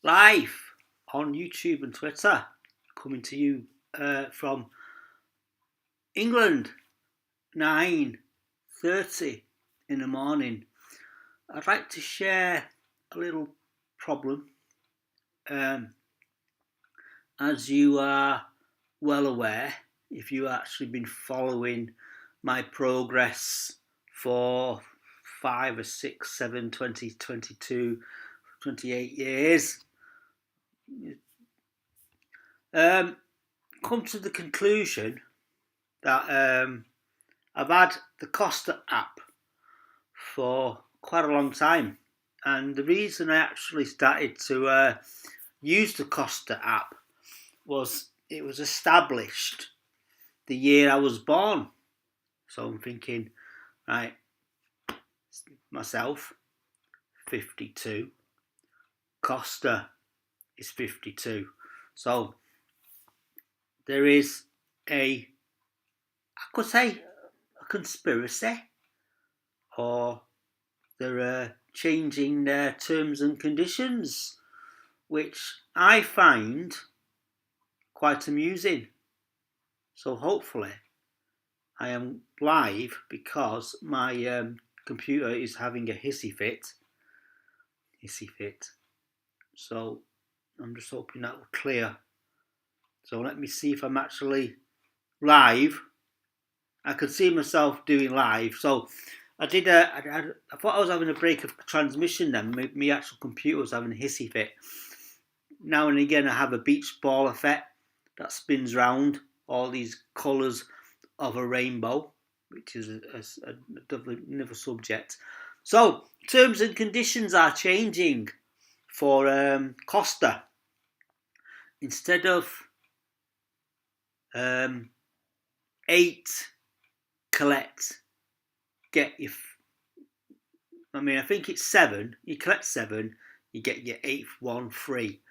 live on YouTube and Twitter, coming to you from England, 9:30 in the morning. I'd like to share a little problem. As you are well aware, if you've actually been following my progress for 5 or 6, 7, 20, 22, 28 years, come to the conclusion that I've had the Costa app for quite a long time. And the reason I actually started to use the Costa app was it was established the year I was born. So I'm thinking, right, myself, 52. Costa is 52. So there is I could say, a conspiracy, or they're changing their terms and conditions, which I find quite amusing. So hopefully I am live because my computer is having a hissy fit. So I'm just hoping that will clear. So let me see if I'm actually live. I could see myself doing live. So I thought I was having a break of transmission then. My actual computer was having a hissy fit. Now and again I have a beach ball effect that spins round all these colours of a rainbow, which is another subject. So terms and conditions are changing for Costa. Instead of 8 collect, get your, I think it's 7, you collect 7, you get your 8th one free.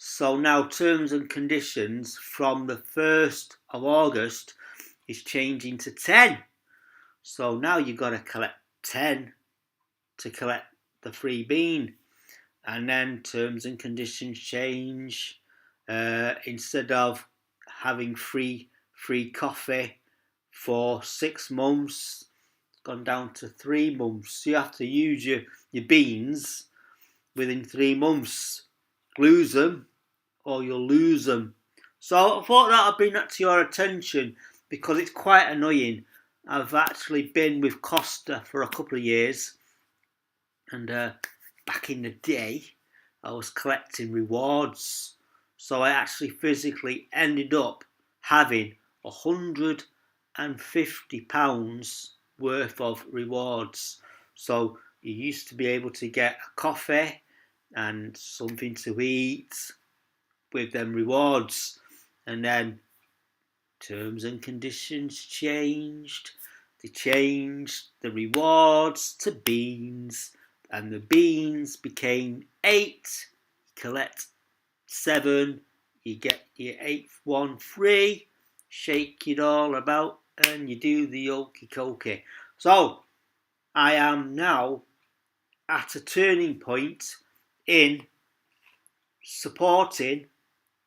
So now terms and conditions from the 1st of August is changing to 10. So now you've got to collect 10 to collect the free bean. And then terms and conditions change. Instead of having free coffee for 6 months, it's gone down to 3 months. So you have to use your beans within 3 months. Lose them or you'll lose them. So I thought that I'd bring that to your attention because it's quite annoying. I've actually been with Costa for a couple of years, and back in the day I was collecting rewards. So I actually physically ended up having £150 worth of rewards. So you used to be able to get a coffee and something to eat with them rewards, and then terms and conditions changed. They changed the rewards to beans, and the beans became 8. Collect 7, you get your 8th one free. Shake it all about and you do the okie dokie. So I am now at a turning point in supporting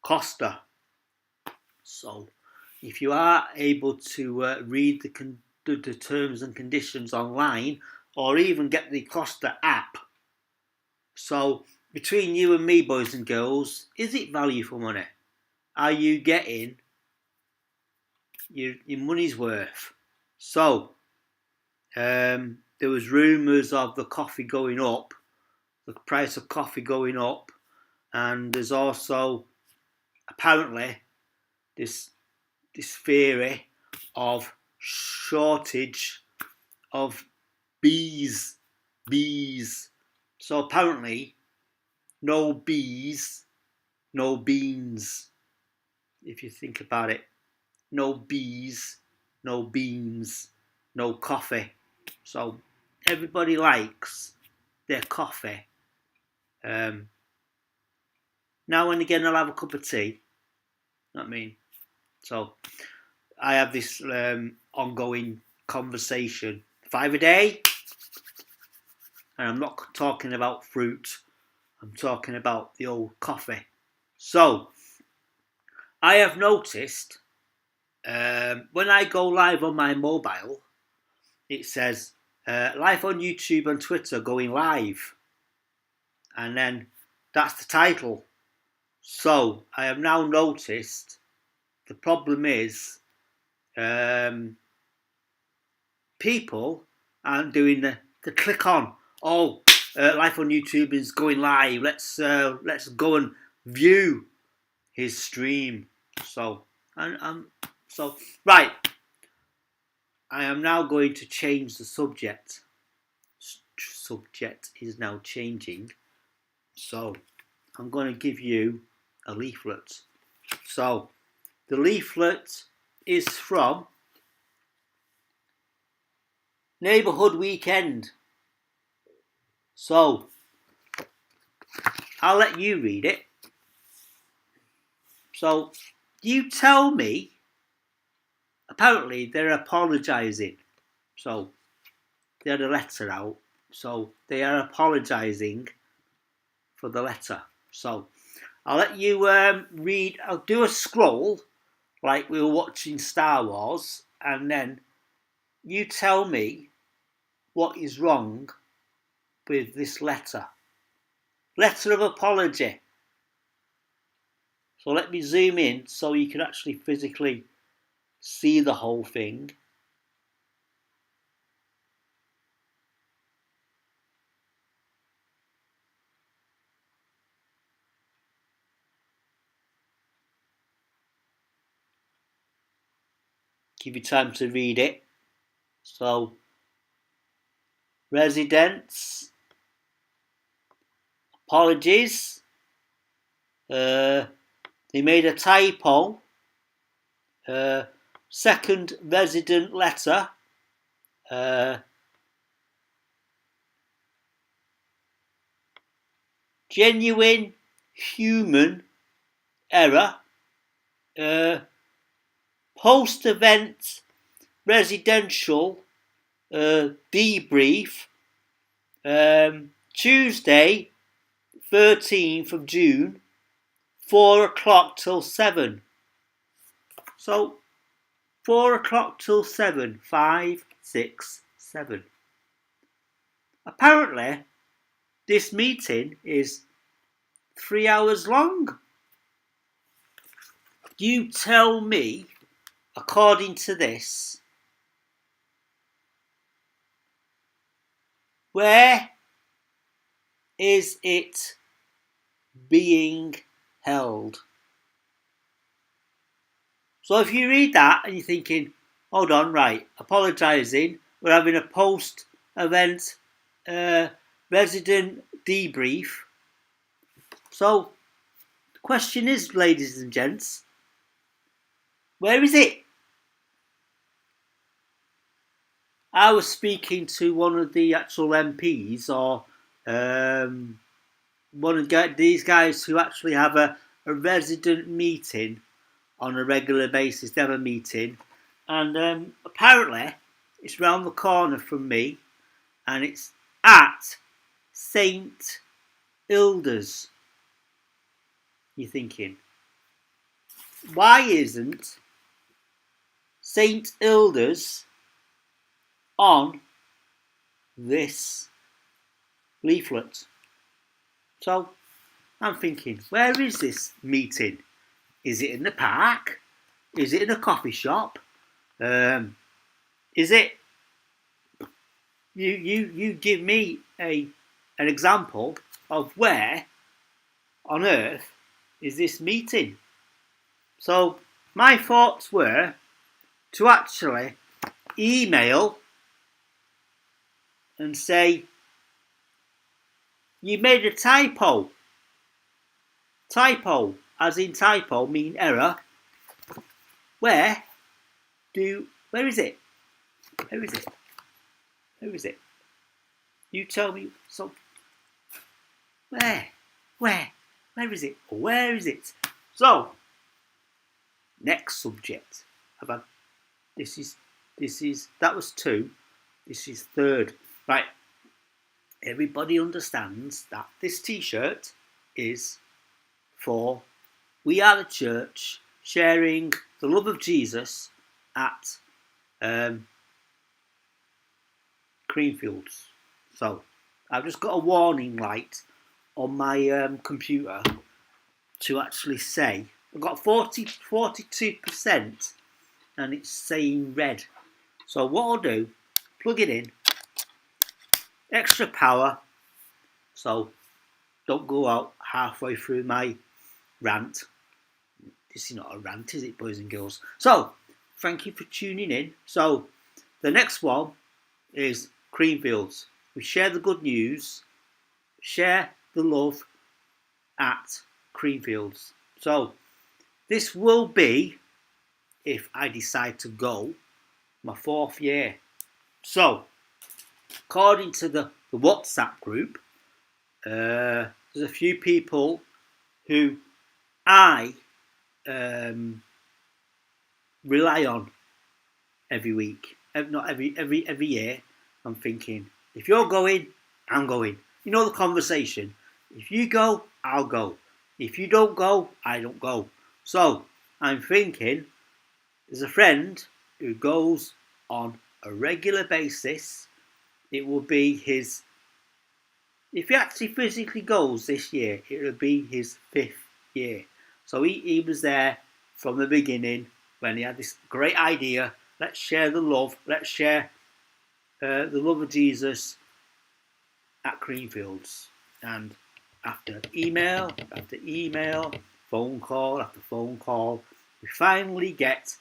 Costa. So if you are able to read the terms and conditions online, or even get the Costa app, so between you and me, boys and girls, is it value for money? Are you getting your money's worth? So there was rumours of the coffee going up, the price of coffee going up, and there's also apparently this theory of shortage of bees. So apparently, no bees, no beans. If you think about it, no bees, no beans, no coffee. So everybody likes their coffee. Now and again, I'll have a cup of tea. So I have this ongoing conversation 5 a day, and I'm not talking about fruit. I'm talking about the old coffee. So, I have noticed when I go live on my mobile, it says live on YouTube and Twitter going live. And then that's the title. So, I have now noticed the problem is people aren't doing the click on. Oh, live on YouTube is going live. Let's go and view his stream. So right. I am now going to change the subject. Subject is now changing. So I'm going to give you a leaflet. So the leaflet is from Neighbourhood Weekend. So I'll let you read it. So you tell me, apparently they're apologising. So they had a letter out. So they are apologising for the letter. So I'll let you read. I'll do a scroll like we were watching Star Wars, and then you tell me what is wrong with this letter. Letter of apology. So let me zoom in so you can actually physically see the whole thing. Give you time to read it. So, residents, apologies. They made a typo. Second resident letter. Genuine human error. Post-event residential debrief. Tuesday, 13th of June, 4 o'clock till 7. So, 4 o'clock till 7, 5, 6, 7. Apparently, this meeting is 3 hours long. You tell me, according to this, where is it being held? So if you read that and you're thinking, hold on, right, apologising, we're having a post-event resident debrief. So the question is, ladies and gents, where is it? I was speaking to one of the actual MPs or one of these guys who actually have a resident meeting on a regular basis. They have a meeting, and apparently it's round the corner from me, and it's at St Ilda's. You're thinking, why isn't St Ilda's on this leaflet? So I'm thinking, where is this meeting? Is it in the park? Is it in a coffee shop? Is it? You give me an example of where on earth is this meeting? So my thoughts were to actually email and say, you made a typo. Typo, as in typo, mean error. Where is it? Where is it? Where is it? You tell me. So, where is it? Where is it? So, next subject. That was 2. This is 3rd. Right. everybody understands that this t-shirt is for We Are the Church, sharing the love of Jesus at Creamfields. So I've just got a warning light on my computer to actually say I've got 42% and it's saying red. So what I'll do, plug it in, extra power, so don't go out halfway through my rant. This is not a rant, is it, boys and girls? So thank you for tuning in. So the next one is Creamfields. We share the good news, share the love at Creamfields. So this will be, if I decide to go, my 4th year. So according to the WhatsApp group, there's a few people who I rely on every week, not every year. I'm thinking, if you're going, I'm going. You know the conversation. If you go, I'll go. If you don't go, I don't go. So I'm thinking, there's a friend who goes on a regular basis. It will be his, if he actually physically goes this year, it will be his 5th year. So he was there from the beginning when he had this great idea. Let's share the love. Let's share the love of Jesus at Creamfields. And after email, phone call after phone call, we finally get,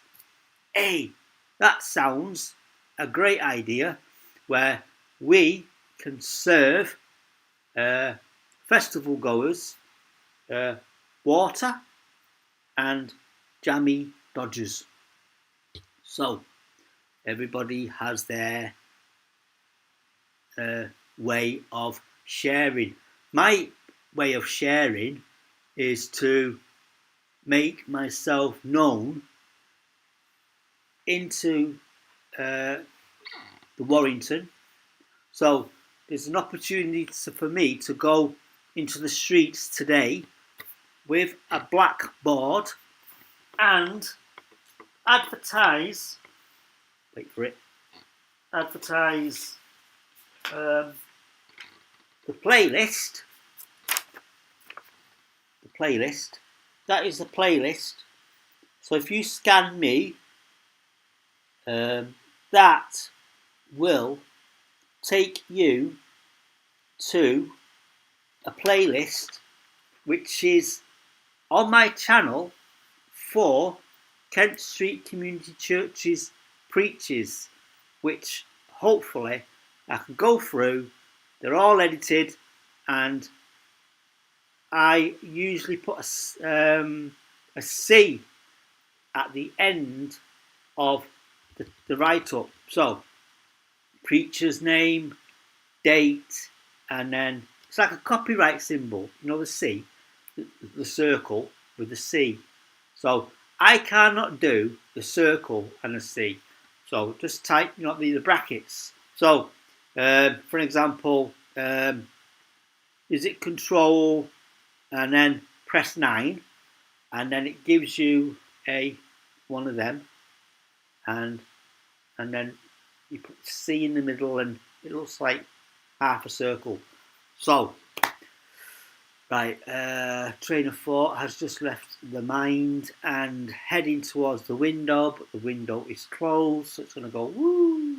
hey, that sounds a great idea where we can serve festival goers water and jammy dodgers. So everybody has their way of sharing. My way of sharing is to make myself known into the Warrington. So there's an opportunity for me to go into the streets today with a blackboard and advertise, wait for it, advertise the playlist. That is the playlist. So if you scan me, that will take you to a playlist which is on my channel for Kent Street Community Church's preachers, which hopefully I can go through. They're all edited, and I usually put a C at the end of the write-up. So preacher's name, date, and then it's like a copyright symbol, you know, the C, the circle with the C. So I cannot do the circle and a C. So just type, you know, the brackets. So for example, is it control and then press 9, and then it gives you a one of them, and then you put C in the middle and it looks like half a circle. So right, train of thought has just left the mind and heading towards the window, but the window is closed, so it's going to go woo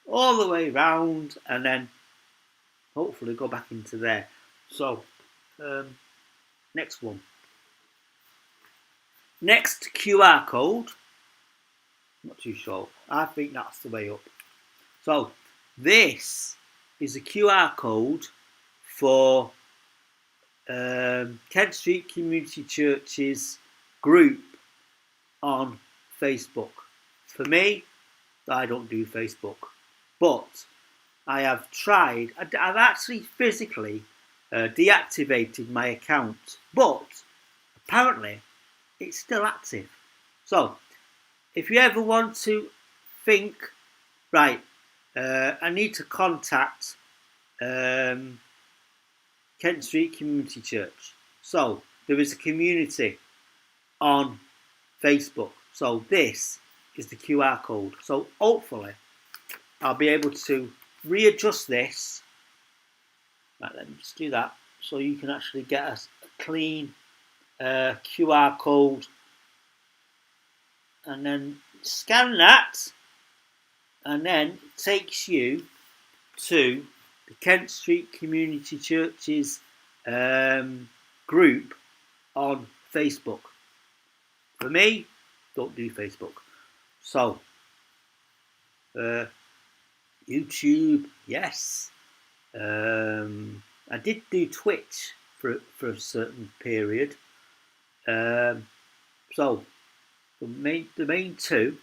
all the way round and then hopefully go back into there. So next one, next QR code, not too sure, I think that's the way up. So this is a QR code for Kent Street Community Church's group on Facebook. For me, I don't do Facebook, but I have tried. I've actually physically deactivated my account, but apparently it's still active. So if you ever want to think, right, I need to contact Kent Street Community Church. So there is a community on Facebook. So this is the QR code. So hopefully I'll be able to readjust this. Right, let me just do that so you can actually get a clean QR code, and then scan that, and then it takes you to the Kent Street Community Church's group on Facebook. For me, don't do Facebook. So, YouTube, yes. I did do Twitch for a certain period. So, the main two,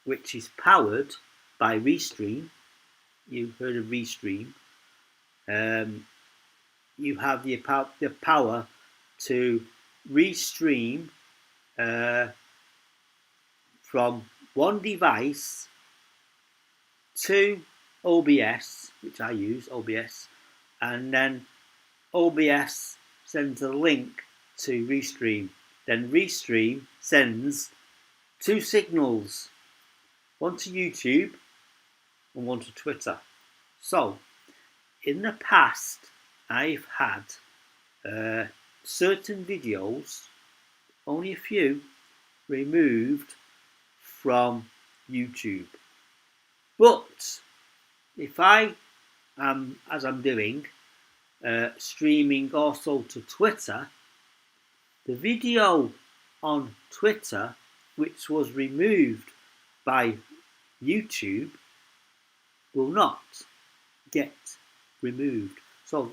which is powered by Restream. You've heard of Restream. You have the power to restream from one device to OBS, which I use, OBS, and then OBS sends a link to Restream. Then Restream sends two signals, one to YouTube and one to Twitter. So, in the past, I've had certain videos, only a few, removed from YouTube. But if I am, as I'm doing, streaming also to Twitter, the video on Twitter, which was removed by YouTube, will not get removed. So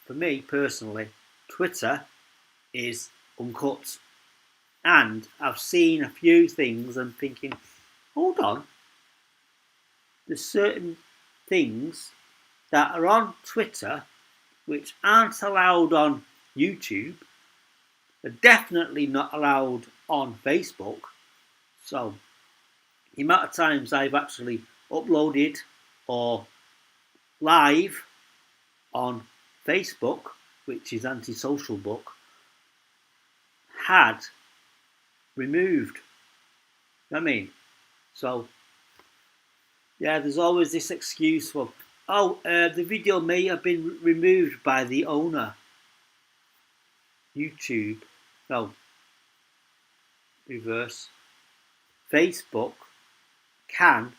for me personally, Twitter is uncut. And I've seen a few things and thinking, hold on, there's certain things that are on Twitter which aren't allowed on YouTube. They're definitely not allowed on Facebook. So the amount of times I've actually uploaded or live on Facebook, which is anti-social book, had removed. You know what I mean? So yeah, there's always this excuse for, the video may have been removed by the owner. YouTube, no, reverse. Facebook can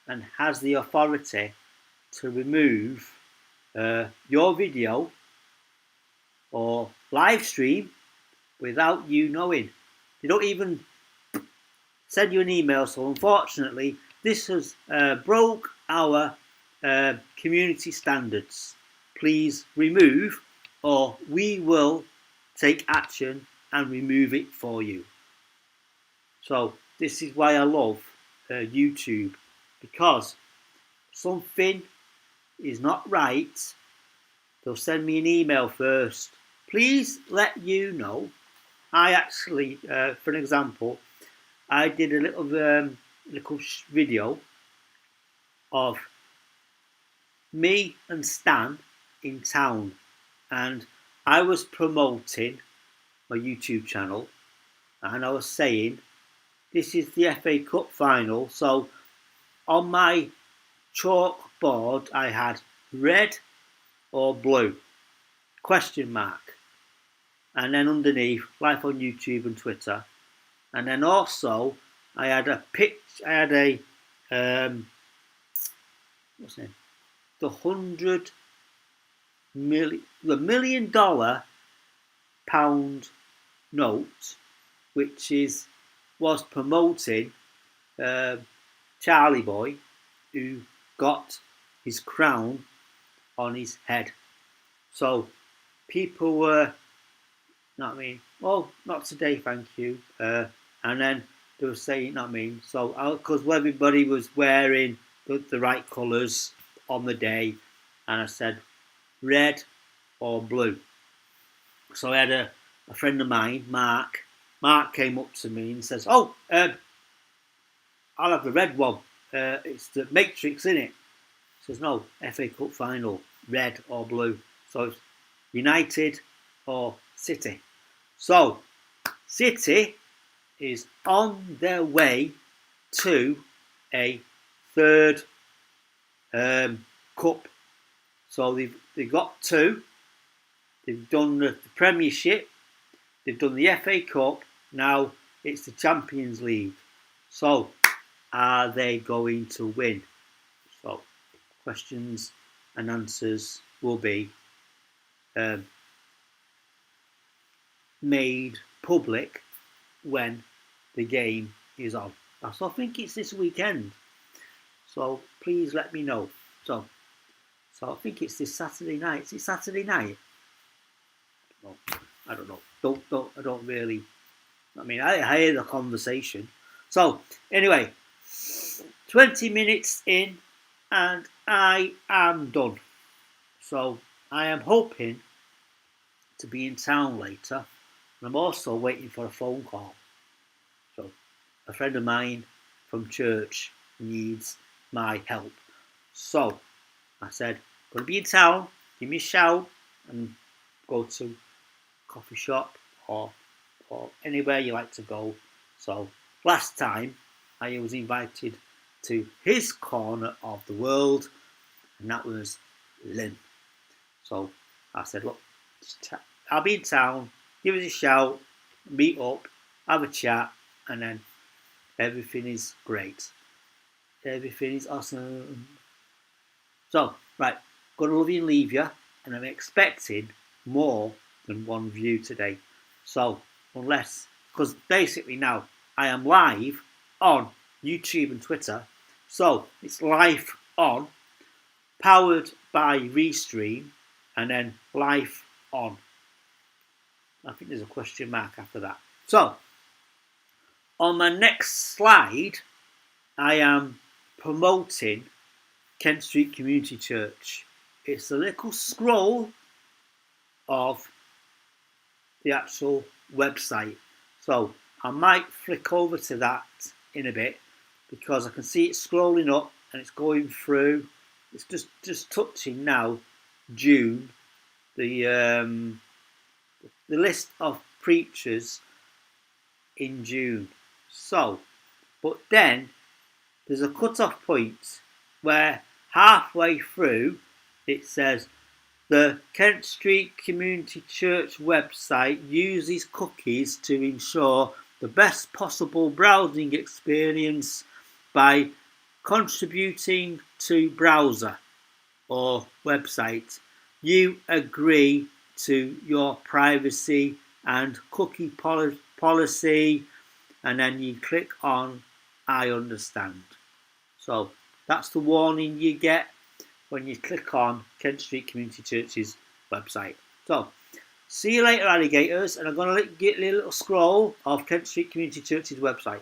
and has the authority to remove your video or live stream without you knowing. They don't even send you an email. So unfortunately, this has broke our community standards. Please remove, or we will take action and remove it for you. So this is why I love YouTube, because something is not right, they'll send me an email first. Please let you know. I actually, for an example, I did a little video of me and Stan in town, and I was promoting my YouTube channel, and I was saying this is the FA Cup final. So on my chalkboard I had red or blue, question mark, and then underneath live on YouTube and Twitter. And then also I had a what's the name? The $100 million pound note, which was promoting Charlie Boy, who got his crown on his head. So people were, you know what I mean? Oh, not today, thank you. And then they were saying, you know what I mean? So, because everybody was wearing the right colours on the day, and I said red or blue. So I had a friend of mine, Mark. Mark came up to me and says, I'll have the red one. It's the Matrix, innit? He says, no, FA Cup final. red or blue. So it's United or City. So City is on their way to a third cup. So they've got two. They've done the Premiership. They've done the FA Cup. Now it's the Champions League. So are they going to win? So questions and answers will be made public when the game is on. So I think it's this weekend. So please let me know. So I think it's this Saturday night. Is it Saturday night? No, I don't know. I don't really. I mean, I hear the conversation. So anyway, 20 minutes in, and I am done. So I am hoping to be in town later. And I'm also waiting for a phone call. So a friend of mine from church needs my help. So I said, going to be in town, give me a shout and go to coffee shop or anywhere you like to go. So last time I was invited to his corner of the world, and that was Lynn. So I said, look, I'll be in town, give us a shout, meet up, have a chat, and then everything is great. Everything is awesome. So, right, got to love you and leave you, and I'm expecting more than one view today. So, because basically now I am live on YouTube and Twitter, so it's live on, powered by Restream, and then live on. I think there's a question mark after that. So, on my next slide, I am promoting Kent Street Community Church. It's a little scroll of the actual website. So I might flick over to that in a bit because I can see it scrolling up and it's going through. It's just touching now June, the list of preachers in June. So, but then there's a cut-off point where halfway through it says the Kent Street Community Church website uses cookies to ensure the best possible browsing experience by contributing to browser or website. You agree to your privacy and cookie policy, and then you click on I understand. So that's the warning you get when you click on Kent Street Community Church's website. So see you later, alligators, and I'm going to get a little scroll of Kent Street Community Church's website.